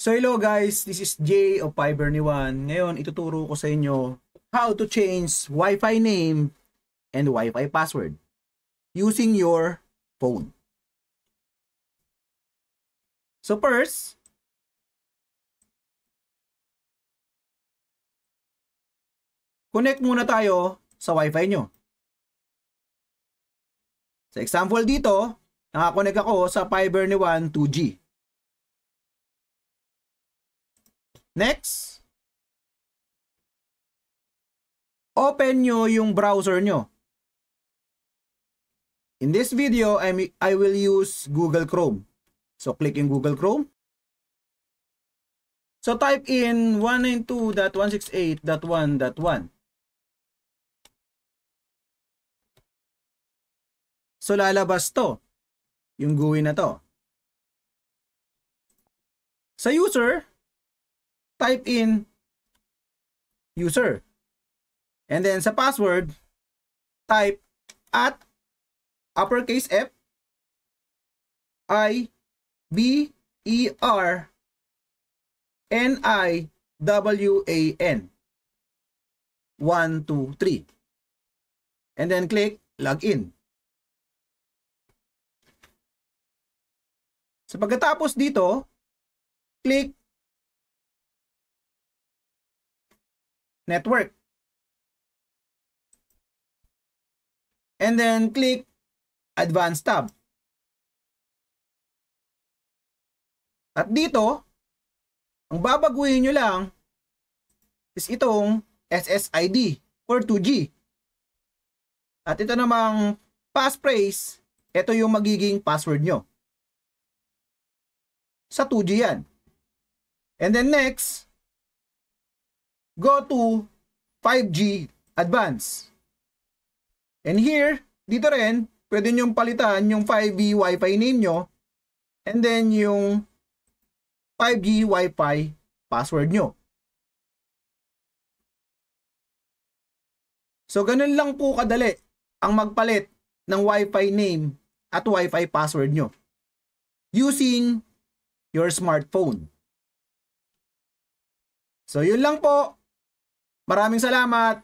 So hello guys, this is Jay of Fiber ni Juan. Ngayon ituturo ko sa inyo how to change Wi-Fi name and Wi-Fi password using your phone. So first, connect muna tayo sa Wi-Fi nyo. Sa example dito, nakakonect ako sa Fiber ni Juan 2G. Next, open nyo yung browser nyo. In this video, I will use Google Chrome. So click in Google Chrome. So type in 192.168.1.1. So lalabas to, yung GUI na to. Sa user, type in user. And then sa password, type at uppercase F I B E R N I W A N 1, 2, 3. And then click login. So pagkatapos dito, click network. And then click advanced tab. At dito, ang babaguhin nyo lang is itong SSID for 2G. At ito namang passphrase, ito yung magiging password nyo. Sa 2G yan. And then next, go to 5G Advanced. And here, dito rin, pwede nyong palitan yung 5G Wi-Fi name nyo and then yung 5G Wi-Fi password nyo. So, ganun lang po kadali ang magpalit ng Wi-Fi name at Wi-Fi password nyo using your smartphone. So, yun lang po. Maraming salamat.